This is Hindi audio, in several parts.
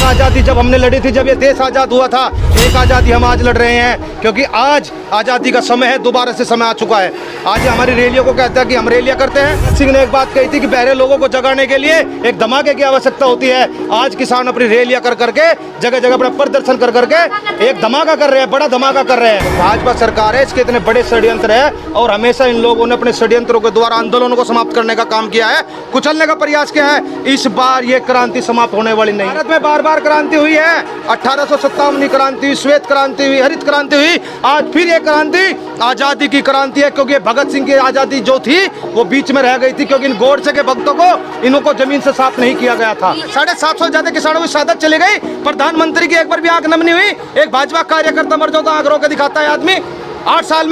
आज़ादी जब हमने लड़ी थी, जब ये देश आज़ाद हुआ था, एक आज़ादी हम आज लड़ रहे हैं, क्योंकि आज आज़ादी का समय है, दोबारा से समय आ चुका है। आज हमारी रैलियों को कहता है कि हम रैलियां करते हैं। सिंह ने एक बात कही थी कि बहरे लोगों को जगाने के लिए एक धमाके की आवश्यकता होती है। आज किसान अपनी रैलियां कर करके, जगह जगह पर प्रदर्शन कर करके एक धमाका कर रहे हैं, बड़ा धमाका कर रहे हैं। भाजपा सरकार है, इसके इतने बड़े षड्यंत्र है और हमेशा इन लोगों ने अपने षड्यंत्रों के द्वारा आंदोलनों को समाप्त करने का काम किया है, कुचलने का प्रयास किया है। इस बार ये क्रांति समाप्त होने वाली नहीं। भारत में बार बार क्रांति हुई है, 1857 क्रांति हुई, श्वेत क्रांति हुई, हरित क्रांति हुई, आज फिर ये क्रांति आजादी की क्रांति है। क्योंकि भगत सिंह की आजादी जो थी वो बीच में रह गई थी, क्योंकि इन गोडसे के भक्तों को इनको जमीन से साफ नहीं किया गया था। 750 ज्यादा किसानों की शहादत चली गई, प्रधानमंत्री की एक बार भी आंख नम नहीं हुई। एक भाजपा कार्यकर्ता मर जाता आंख रो के दिखाता है आदमी। 7 साल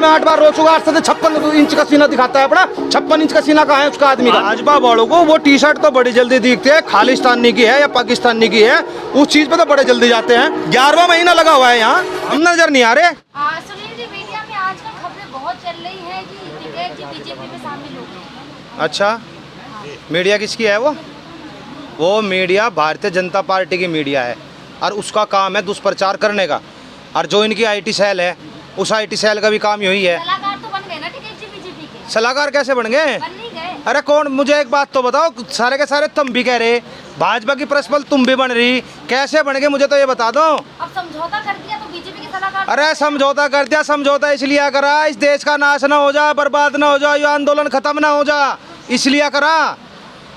में 8 बार रो चुका, 8 से 56 इंच का सीना दिखाता है अपना। 56 इंच का सीना कहाँ है उसका आदमी का? भाजपा वालों को वो टी शर्ट तो बड़ी जल्दी दिखती है, खालिस्तानी की है या पाकिस्तानी की है, उस चीज पे तो बड़े जल्दी जाते हैं। 11वां महीना लगा हुआ है यहाँ, हम नजर नहीं आ रहे। सुनील जी, मीडिया में आजकल खबरें बहुत चल रही है कि टिकैत जी बीजेपी में शामिल हो गए। अच्छा, मीडिया किसकी है वो मीडिया भारतीय जनता पार्टी की मीडिया है और उसका काम है दुष्प्रचार करने का। और जो इनकी आईटी सेल है, उस आईटी सेल का भी काम यही है। सलाहकार तो बन गए ना टिकैत जी बीजेपी के? सलाहकार कैसे बन गए? बन नहीं गए। अरे कौन, मुझे एक बात तो बताओ, सारे के सारे तुम भी कह रहे, भाजपा की प्रिंसिपल तुम भी बन रही, कैसे बन गए मुझे तो ये बता दो। अब समझौता कर दिया तो बीजेपी के सलाहकार। अरे समझौता कर दिया, समझौता इसलिए करा इस देश का नाश ना हो जाए, बर्बाद ना हो जाए, ये आंदोलन खत्म ना हो जाए, इसलिए करा।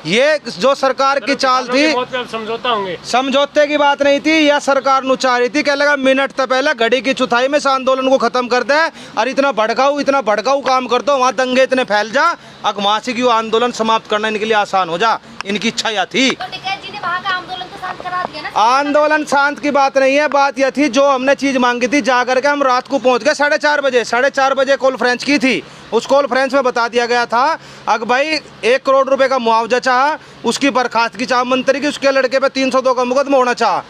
ये जो सरकार की चाल थी, समझौता होंगे, समझौते की बात नहीं थी। यह सरकार नु चाह रही थी क्या लगा मिनट तक पहले घड़ी की चौथाई में इस आंदोलन को खत्म कर दे और इतना भड़काऊ काम कर दो, वहाँ दंगे इतने फैल जा, अगमासी की आंदोलन समाप्त करना इनके लिए आसान हो जा। इनकी इच्छा यह थी। तो टिकैत जी ने वहाँ का आंदोलन तो शांत करा दिया ना? आंदोलन शांत की बात नहीं है, बात यह थी जो हमने चीज मांगी थी, जा करके हम रात को पहुंच गए 4:30 बजे कॉन्फ्रेंस की थी। उस कॉन्फ्रेंस में बता दिया गया था अगर भाई 1 करोड़ रुपए का मुआवजा चाह, उसकी बर्खास्तगी चाह मंत्री की, उसके लड़के पे 302 का मुकदमा होना चाह।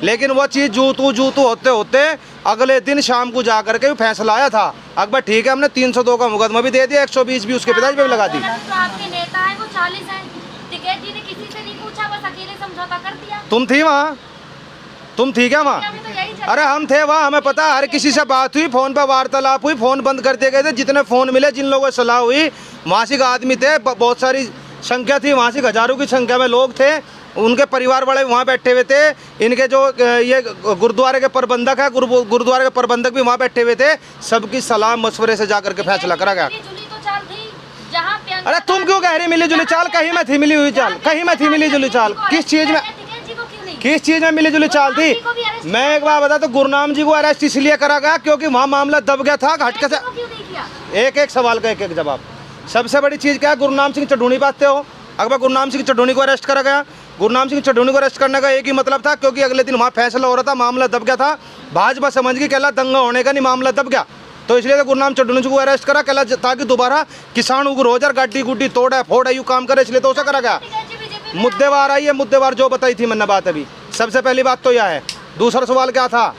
लेकिन वो चीज़ जूतू होते होते अगले दिन शाम को जा करके भी फैसला आया था। अकबर ठीक है, हमने 302 का मुकदमा भी दे दिया, 120 भी उसके पिताजी पे भी लगा दी। तो आपके नेता है वो 40 है, टिकैत जी ने किसी से नहीं पूछा, बस अकेले समझौता कर दिया। तुम थी वहाँ? तुम थी क्या वहाँ? अरे हम थे वहाँ, हमें पता, हर किसी से बात हुई, फोन पर वार्तालाप हुई, फोन बंद कर दिए गए थे। जितने फोन मिले, जिन लोगों से सलाह हुई, मासिक आदमी थे, बहुत सारी संख्या थी, मासिक हजारों की संख्या में लोग थे, उनके परिवार वाले वहाँ बैठे हुए थे। इनके जो ये गुरुद्वारे के प्रबंधक है, गुरुद्वारे के प्रबंधक भी वहाँ बैठे हुए थे। सबकी सलाह मशवरे से जाकर के फैसला करा गया। अरे तुम क्यों कह रही मिली जुली चाल? कहीं में थी मिली हुई चाल, कहीं में थी मिली जुली चाल? किस चीज में मिली जुली चाल थी? मैं एक बार बता, तो गुरनाम जी को अरेस्ट इसलिए करा गया क्योंकि वहाँ मामला दब गया था। हटके से एक सवाल का एक जवाब। सबसे बड़ी चीज क्या है, गुरनाम सिंह चढ़ूनी बांधते हो, अकबर गुरनाम सिंह चढ़ूनी को अरेस्ट करा गया। गुरनाम सिंह चढ़ूनी को अरेस्ट करने का एक ही मतलब था, क्योंकि अगले दिन वहाँ फैसला हो रहा था, मामला दब गया था। भाजपा समझ गई कहला दंगा होने का नहीं, मामला दब गया, तो इसलिए तो गुरनाम चढ़ूनी को अरेस्ट करा कहला, ताकि दोबारा किसान उग्र हो जाए, गाड़ी गुड्डी तोड़े फोड़े यू काम करे, इसलिए तो उसे करा गया। मुद्देवार आई है, मुद्देवार जो बताई थी मैंने बात अभी। सबसे पहली बात तो यह है। दूसरा सवाल क्या था?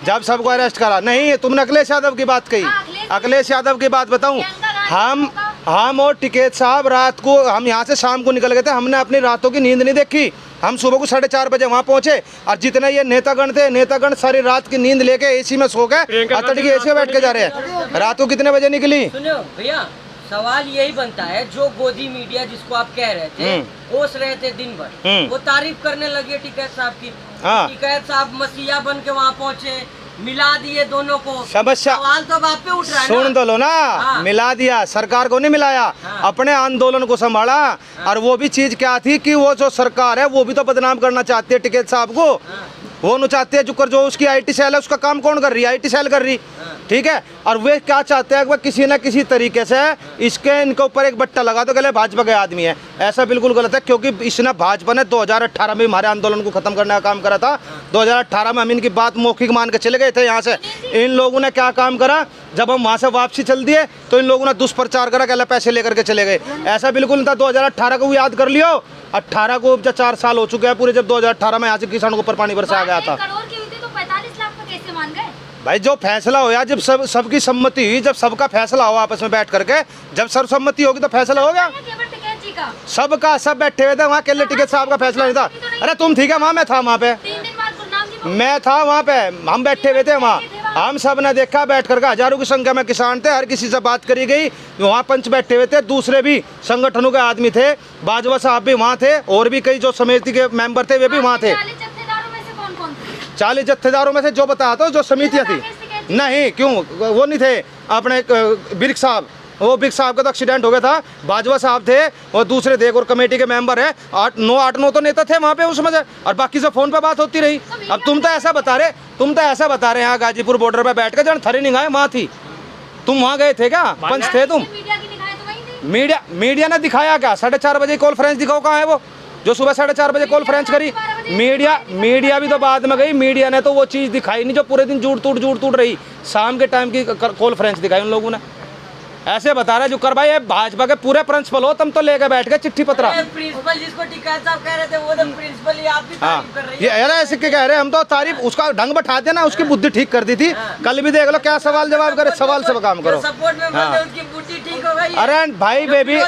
जब सबको अरेस्ट करा नहीं, तुमने अखिलेश यादव की बात कही। अखिलेश यादव की बात बताऊं, हम और टिकैत साहब रात को, हम यहाँ से शाम को निकल गए थे, हमने अपनी रातों की नींद नहीं देखी। हम सुबह को 4:30 बजे वहाँ पहुँचे और जितने ये नेतागण थे, नेतागण सारी रात की नींद लेके एसी में सो गए, अतड़ की एसी में बैठ के जा रहे हैं। रात को कितने बजे निकली? सुनो भैया, सवाल यही बनता है, जो गोदी मीडिया जिसको आप कह रहे थे, ओस रहे थे दिन भर, वो तारीफ करने लगे टिकैत साहब की। टिकैत साहब मसीहा बन के वहाँ पहुँचे, मिला दिए दोनों को। समस्या सवाल तो बात पे उठ रहा है, सुन दो लो ना। हाँ। मिला दिया, सरकार को नहीं मिलाया। हाँ। अपने आंदोलन को संभाला। हाँ। और वो भी चीज क्या थी कि वो जो सरकार है वो भी तो बदनाम करना चाहती है टिकैत साहब को। हाँ। वो न चाहते हैं जो उसकी आईटी सेल है, उसका काम कौन कर रही है? आईटी सेल कर रही। ठीक है, और वे क्या चाहते हैं कि किसी न किसी तरीके से इनके ऊपर एक बट्टा लगा दो, कहले भाजपा के आदमी है। ऐसा बिल्कुल गलत है, क्योंकि इसने भाजपा ने 2018 में हमारे आंदोलन को खत्म करने का काम करा था। 2018 में हम इनकी बात मौखिक मान के चले गए थे यहाँ से। इन लोगों ने क्या काम करा, जब हम वहाँ से वापसी चल दिए तो इन लोगों ने दुष्प्रचार करा, कहले पैसे लेकर के चले गए। ऐसा बिल्कुल नहीं था। 2018 को याद कर लियो, 18 को जब 4 साल हो चुके हैं पूरे, जब 2018 में यहाँ से किसानों के ऊपर पानी बरसाया गया था। भाई जो फैसला हो, जब सबकी सम्मति हुई, जब सबका फैसला हो आपस में बैठ करके, जब सर्वसम्मति होगी तो फैसला हो गया। का? सबका सब बैठे हुए थे वहाँ, केले टिकैत साहब का फैसला नहीं था। अरे तुम ठीक है वहाँ, मैं था वहाँ पे, 3 दिन बाद गुरनाम जी मैं था वहाँ पे, हम बैठे हुए थे वहाँ, हम सब ने देखा बैठ कर, हजारों की संख्या में किसान थे, हर किसी से बात करी गई, वहाँ पंच बैठे हुए थे, दूसरे भी संगठनों के आदमी थे, बाजवा साहब भी वहाँ थे, और भी कई जो समिति के मेंबर थे वे भी वहाँ थे। 40 जत्थेदारों में से कौन-कौन थे? 40 जत्थेदारों में से जो बताया था, जो समितियाँ थी, नहीं क्यों वो नहीं थे अपने बिर्क साहब, वो बिग साहब का तो एक्सीडेंट हो गया था, बाजवा साहब थे और दूसरे थे, और कमेटी के मेंबर है 8-9 तो नेता थे वहाँ पे उसमें से, और बाकी से फोन पे बात होती रही। अब तुम तो ऐसा बता रहे यहाँ गाजीपुर बॉर्डर पे बैठ कर जन थरी नहीं आए वहाँ थी, तुम वहाँ गए थे क्या? पंच थे तुम? मीडिया की निगाहें तो वहीं थी। मीडिया ने दिखाया क्या? 4:30 बजे कॉन्फ्रेंस दिखाओ, कहाँ है वो जो सुबह 4:30 बजे कॉन्फ्रेंस करी? मीडिया भी तो बाद में गई, मीडिया ने तो वो चीज़ दिखाई नहीं जो पूरे दिन जूड़ तूड़ रही, शाम के टाइम की कॉन्फ्रेंस दिखाई उन लोगों ने। ऐसे बता रहे जो कर भाई, भाजपा के पूरे प्रिंसिपल हो, तुम तो लेकर बैठ गए चिट्ठी पत्रा। प्रिंसिपल जिसको टिकैत साहब कह रहे थे वो तो प्रिंसिपल ही, आप भी हाँ, तारीफ कर रही ये है। यार ऐसे क्या कह रहे हैं हम, तो तारीफ उसका ढंग बैठा देना, उसकी बुद्धि ठीक कर दी थी। कल भी देख लो क्या सवाल जवाब करे, सवाल से काम करो। सपोर्ट में बोलते उसकी बुद्धि ठीक हो गई। अरे भाई बेबी,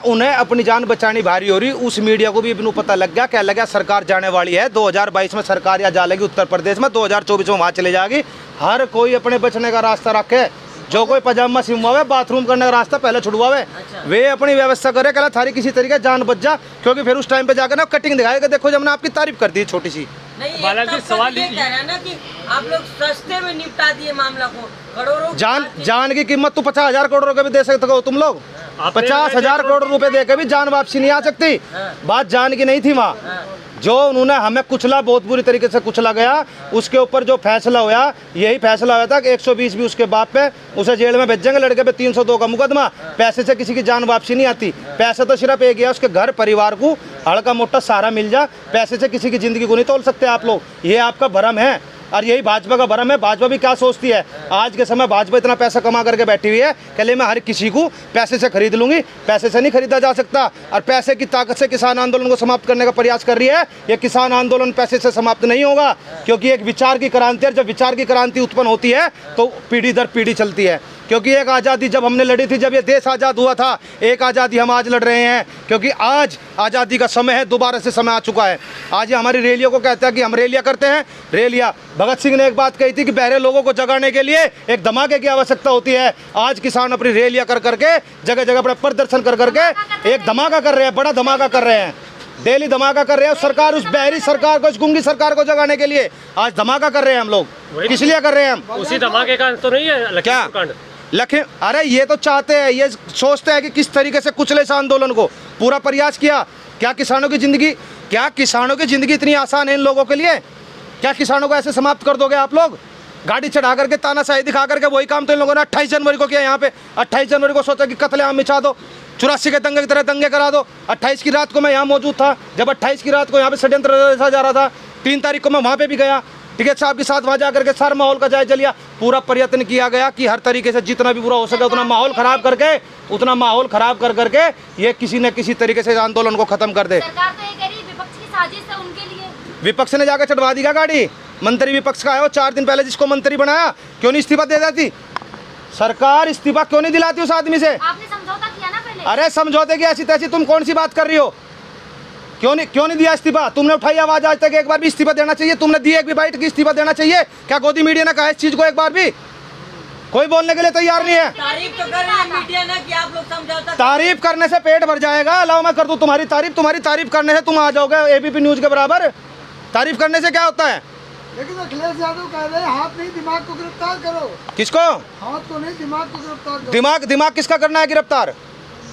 उन्हें अपनी जान बचानी भारी हो रही। उस मीडिया को भी इनको पता लग गया, क्या लगा सरकार जाने वाली है 2022 में, सरकार या जा लेगी उत्तर प्रदेश में, 2024 में वहाँ चले जाएगी। हर कोई अपने बचने का रास्ता रखे, जो कोई पजामा सिमवावे, बाथरूम करने का रास्ता पहले छुड़वावे, वे अपनी व्यवस्था करे, कहला थारी किसी तरीके जान बच जा, क्योंकि फिर उस टाइम पे जाकर ना कटिंग दिखाएगा, देखो जब हमने आपकी तारीफ कर दी छोटी सी। नहीं, बालाजी सवाल ये कह रहे हैं ना कि आप लोग सस्ते में निपटा दिए मामला को, करोड़ों जान की कीमत तो 50,000 करोड़ रुपए भी दे सकते हो तुम लोग, 50,000 करोड़ रुपए देकर भी जान वापसी नहीं आ सकती। बात जान की नहीं थी वहाँ, जो उन्होंने हमें कुचला, बहुत बुरी तरीके से कुचला गया, उसके ऊपर जो फैसला हुआ, यही फैसला हुआ था कि 120 भी उसके बाप पे, उसे जेल में भेजेंगे, लड़के पे 302 का मुकदमा। पैसे से किसी की जान वापसी नहीं आती, पैसे तो सिर्फ एक गया उसके घर परिवार को हल्का मोटा सहारा मिल जा, पैसे से किसी की जिंदगी को नहीं तोल सकते आप लोग। ये आपका भरम है और यही भाजपा का भरम है। भाजपा भी क्या सोचती है, आज के समय भाजपा इतना पैसा कमा करके बैठी हुई है, कल मैं हर किसी को पैसे से खरीद लूंगी, पैसे से नहीं खरीदा जा सकता। और पैसे की ताकत से किसान आंदोलन को समाप्त करने का प्रयास कर रही है। ये किसान आंदोलन पैसे से समाप्त नहीं होगा, क्योंकि एक विचार की क्रांति है, जब विचार की क्रांति उत्पन्न होती है तो पीढ़ी दर पीढ़ी चलती है। क्योंकि एक आज़ादी जब हमने लड़ी थी, जब ये देश आज़ाद हुआ था, एक आज़ादी हम आज लड़ रहे हैं, क्योंकि आज आज़ादी का समय है, दोबारा से समय आ चुका है। आज ये हमारी रैलियों को कहते हैं कि हम रैलियाँ करते हैं, रैलियाँ। भगत सिंह ने एक बात कही थी कि बहरे लोगों को जगाने के लिए एक धमाके की आवश्यकता होती है। आज किसान अपनी रैलियाँ कर करके, जगह जगह पर प्रदर्शन कर करके एक धमाका कर रहे हैं, बड़ा धमाका कर रहे हैं, डेली धमाका कर रहे हैं। सरकार, उस बहरी सरकार को, उस गूंगी सरकार को जगाने के लिए आज धमाका कर रहे हैं हम लोग। किस लिए कर रहे हैं हम? उसी धमाके का तो नहीं है क्या अरे ये तो चाहते हैं, ये सोचते हैं कि किस तरीके से कुचले इस आंदोलन को, पूरा प्रयास किया। क्या किसानों की जिंदगी इतनी आसान है इन लोगों के लिए? क्या किसानों को ऐसे समाप्त कर दोगे आप लोग? गाड़ी चढ़ा करके, तानाशाही दिखा करके, वही काम तो इन लोगों ने 28 जनवरी को किया। यहाँ पे 28 जनवरी को सोचा कि कत्लेआम मचा दो, 84 के दंगे की तरह दंगे करा दो। 28 की रात को मैं यहाँ मौजूद था, जब 28 की रात को यहाँ पे षड्यंत्र रचा जा रहा था। 3 तारीख को मैं वहाँ पे भी गया, टिकैत साहब के साथ वहाँ जाकर के सारे माहौल का जायजा लिया। पूरा प्रयत्न किया गया कि हर तरीके से जितना भी बुरा हो सके उतना माहौल खराब कर करके ये किसी न किसी तरीके से आंदोलन को खत्म कर दे। सरकार तो ये कह रही है विपक्ष की साजिश है उनके लिए। विपक्ष ने जाकर चढ़वा दी क्या गाड़ी? मंत्री विपक्ष का है वो, 4 दिन पहले जिसको मंत्री बनाया, क्यों नहीं इस्तीफा दे देती सरकार? इस्तीफा क्यों नहीं दिलाती उस आदमी से? आपने समझौता किया ना पहले। अरे समझौते की ऐसी तैसी तुम कौन सी बात कर रही हो? क्यों नहीं दिया इस्तीफा? तुमने उठाई आवाज आज तक? एक बार भी इस्तीफा देना चाहिए, तुमने दी एक भी बाइट की इस्तीफा देना चाहिए क्या? गोदी मीडिया ने कहा इस चीज को एक बार भी? कोई बोलने के लिए तैयार नहीं है। तारीफ तो कर रही है मीडिया ने कि आप लोग समझौता। तारीफ करने से पेट भर जाएगा। लाओ मैं कर दूं तुम्हारी तारीफ करने से तुम आ जाओगे एबीपी न्यूज के बराबर। तारीफ करने से क्या होता है? लेकिन अखिलेश यादव कह रहे हैं हाथ नहीं दिमाग को गिरफ्तार करो। किसको? हाथ को नहीं, दिमाग को गिरफ्तार करो। दिमाग किसका करना है गिरफ्तार?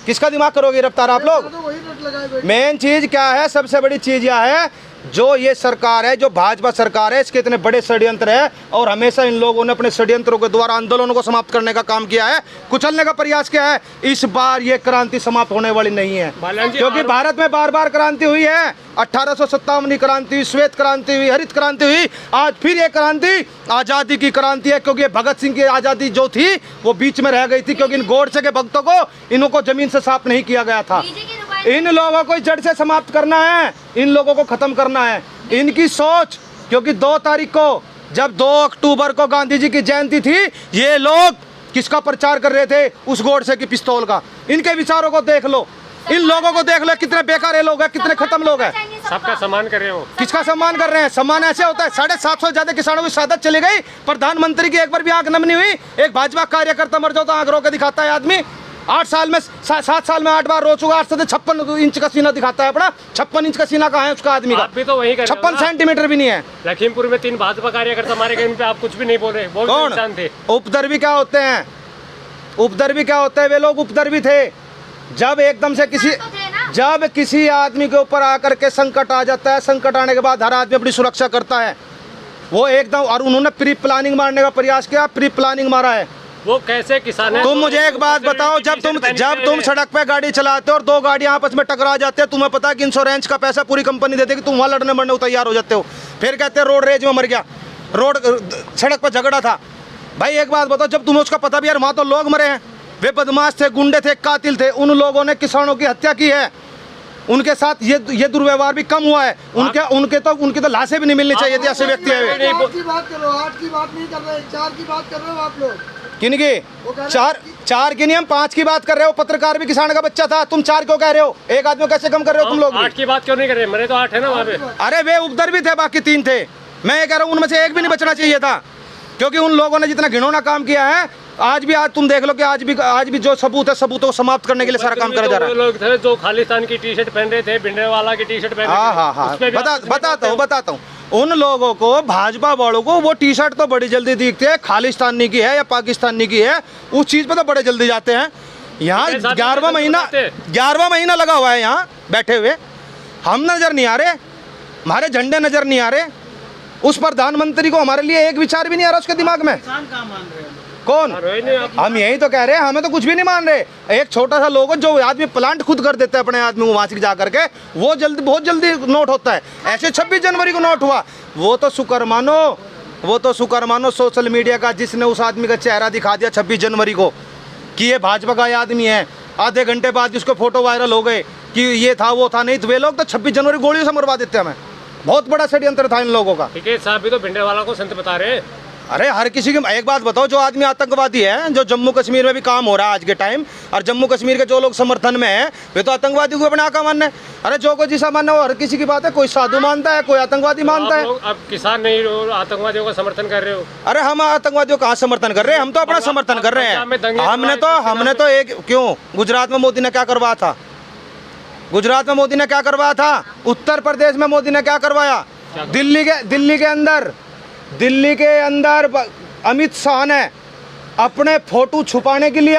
किसका दिमाग करोगे गिरफ्तार आप लोग? तो वही रट लगाए बैठे। मेन चीज क्या है, सबसे बड़ी चीज यह है, जो ये सरकार है, जो भाजपा सरकार है, इसके इतने बड़े षड्यंत्र है, और हमेशा इन लोगों ने अपने षड्यंत्रों के द्वारा आंदोलनों को समाप्त करने का काम किया है, कुचलने का प्रयास किया है। इस बार ये क्रांति समाप्त होने वाली नहीं है, क्योंकि भारत में बार बार क्रांति हुई है। 1857 क्रांति हुई, श्वेत क्रांति हुई, हरित क्रांति हुई, आज फिर ये क्रांति आज़ादी की क्रांति है। क्योंकि भगत सिंह की आज़ादी जो थी वो बीच में रह गई थी, क्योंकि इन गोडसे के भक्तों को इनको जमीन से साफ नहीं किया गया था। इन लोगों को जड़ से समाप्त करना है, इन लोगों को खत्म करना है। इनकी सोच, क्योंकि 2 तारीख को, जब 2 अक्टूबर को गांधी जी की जयंती थी, ये लोग किसका प्रचार कर रहे थे? उस गोडसे की पिस्तौल का। इनके विचारों को देख लो, इन लोगों को देख लो, कितने बेकार ये लोग हैं, कितने खत्म लोग हैं। सबका सम्मान कर रहे हो। किसका सम्मान कर रहे हैं? सम्मान ऐसे होता है। 750 से ज्यादा किसानों की शहादत चली गई, प्रधानमंत्री की एक बार भी आंख नम नहीं हुई। एक भाजपा कार्यकर्ता मर जाओ तो आंख रो के दिखाता है आदमी। 7 साल में 8 बार रो चुका। 8 से 56 इंच का सीना दिखाता है अपना। 56 इंच का सीना कहाँ है उसका आदमी का? आप भी तो वही कर रहे हो 56 ना। सेंटीमीटर भी नहीं है। लखीमपुर में 3 भाजपा कार्यकर्ता मारे गए, इन पे आप कुछ भी नहीं बोल रहे। बहुत कौन इंसान थे। उपद्रवी क्या होते हैं? उपद्रवी क्या होते हैं? वे लोग उपद्रवी थे। जब एकदम से जब किसी आदमी के ऊपर आकर के संकट आ जाता है, संकट आने के बाद हर आदमी अपनी सुरक्षा करता है। वो एकदम, और उन्होंने प्री प्लानिंग मारने का प्रयास किया, प्री प्लानिंग मारा है। वो कैसे किसान है? तुम मुझे एक बात बताओ, जब तुम सड़क पे गाड़ी चलाते हो और 2 गाड़ियां आपस में टकरा जाते हैं, तुम्हें पता है कि इंश्योरेंस का पैसा पूरी कंपनी देती है कि तुम वहां लड़ने मरने को तैयार हो जाते हो। फिर कहते हैं रोड रेज में मर गया, रोड सड़क पर झगड़ा था। भाई एक बात बताओ, जब तुम्हें उसका पता भी यार वहां तो लोग मरे हैं, वे बदमाश थे, गुंडे थे, कातिल थे, उन लोगों ने किसानों की हत्या की है। उनके साथ ये दुर्व्यवहार भी कम हुआ है। उनके तो लाशें भी नहीं मिलनी चाहिए थी। ऐसे व्यक्ति है। 8 की बात करो, 8 की बात नहीं कर रहे, 4 की बात कर रहे हो आप लोग। किनकी? 4 की नहीं, हम 5 की बात कर रहे हो। पत्रकार भी किसान का बच्चा था, तुम 4 क्यों कह रहे हो? एक आदमी को कैसे कम कर रहे हो तुम लोग? 8 की बात क्यों नहीं कर रहे? मेरे तो 8 है ना वहाँ पे। अरे वे उपद्रवी थे, बाकी 3 थे। मैं ये कह रहा हूँ उनमें से एक भी नहीं बचना चाहिए था, क्योंकि उन लोगों ने जितना घिनौना काम किया है, आज तुम देख लो कि आज भी जो सबूत है, सबूतों को समाप्त करने के लिए सारा काम करा जा रहा है। लोग थे जो खालिस्तान की टी-शर्ट पहन रहे थे, भिंडरावाला की टी-शर्ट पहन रहे थे। हाँ, बताता हूँ। उन लोगों को, भाजपा वालों को, वो टी-शर्ट तो बड़ी जल्दी दिखती है, खालिस्तानी की है या पाकिस्तानी की है, उस चीज पे तो बड़े जल्दी जाते हैं। यहाँ 11वां महीना लगा हुआ है, यहाँ बैठे हुए हम नजर नहीं आ रहे, हमारे झंडे नजर नहीं आ रहे। उस प्रधानमंत्री को हमारे लिए एक विचार भी नहीं आ रहा उसके दिमाग में। कौन? हम यही तो कह रहे हैं, हमें तो कुछ भी नहीं मान रहे। एक छोटा सा लोगो जो आदमी प्लांट खुद कर देता है अपने आदमी को वहां से जा करके, वो बहुत जल्दी नोट होता है। ऐसे 26 जनवरी को नोट हुआ, वो तो शुक्र मानो सोशल मीडिया का, जिसने उस आदमी का चेहरा दिखा दिया 26 जनवरी को कि ये भाजपा का आदमी है। आधे घंटे बाद उसको फोटो वायरल हो गए कि ये था वो था। नहीं तो वे लोग तो 26 जनवरी गोलियों से मरवा देते हमें। बहुत बड़ा षड्यंत्र था इन लोगों का। ठीक है साहब, भी तो भिंडरावाला को संत बता रहे हैं। अरे हर किसी की एक बात बताओ, जो आदमी आतंकवादी है, जो जम्मू कश्मीर में भी काम हो रहा है आज के टाइम, और जम्मू कश्मीर के जो लोग समर्थन में हैं, वे तो आतंकवादी को अपने आका मानने। अरे जो कोई जिसा मानना हो, हर किसी की बात है। कोई साधु मानता है, कोई आतंकवादी मानता है। अब किसान नहीं हो, आतंकवादियों का समर्थन कर रहे हो। अरे हम आतंकवादियों का समर्थन कर रहे हैं? हम तो अपना समर्थन कर रहे हैं। हमने तो एक क्यों, गुजरात में मोदी ने क्या करवाया था? गुजरात में मोदी ने क्या करवाया था? उत्तर प्रदेश में मोदी ने क्या करवाया? दिल्ली के अंदर अमित शाह ने अपने फोटो छुपाने के लिए,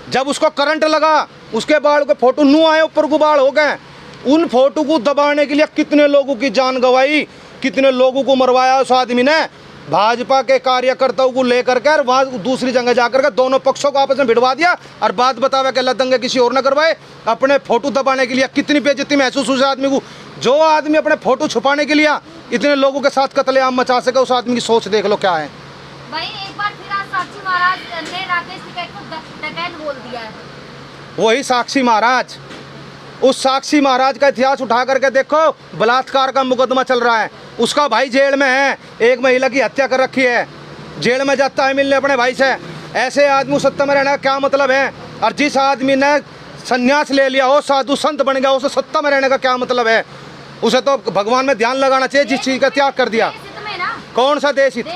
जब उसको करंट लगा, उसके बाल के फोटो नू आए, ऊपर गुबाड़ हो गए। उन फोटो को दबाने के लिए कितने लोगों की जान गंवाई, कितने लोगों को मरवाया उस आदमी ने। भाजपा के कार्यकर्ताओं को लेकर के वहाँ दूसरी जगह जाकर के दोनों पक्षों को आपस में भिड़वा दिया, और बात बतावे कि अल्लाह दंगे किसी और न करवाए। अपने फोटो दबाने के लिए कितनी बेइज्जती महसूस हुई आदमी को। जो आदमी अपने फोटो छुपाने के लिए इतने लोगों के साथ कत्लेआम मचा सके, उस आदमी की सोच देख लो क्या है। भाई एक बार फिर आज साक्षी महाराज ने राकेश टिकैत को डकैत बोल दिया है। वही साक्षी महाराज, उस साक्षी महाराज का इतिहास उठा करके देखो। बलात्कार का मुकदमा चल रहा है, उसका भाई जेल में है, एक महिला की हत्या कर रखी है, जेल में जाता है मिलने अपने भाई से। ऐसे आदमी सत्ता में रहने का क्या मतलब है? और जिस आदमी ने संन्यास ले लिया हो, साधु संत बन गया, उसे सत्ता में रहने का क्या मतलब है? उसे तो भगवान में ध्यान लगाना चाहिए, जिस चीज का त्याग कर दिया। कौन सा देश हित?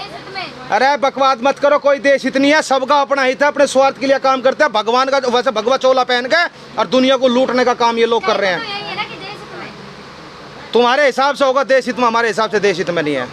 अरे बकवास मत करो, कोई देश हित नहीं है, सबका अपना हित है, अपने स्वार्थ के लिए काम करते हैं। भगवान का वैसे भगवा चोला पहन के और दुनिया को लूटने का काम ये लोग कर रहे हैं। तुम्हारे हिसाब से होगा देश हित में, हमारे हिसाब से देश हित में नहीं है।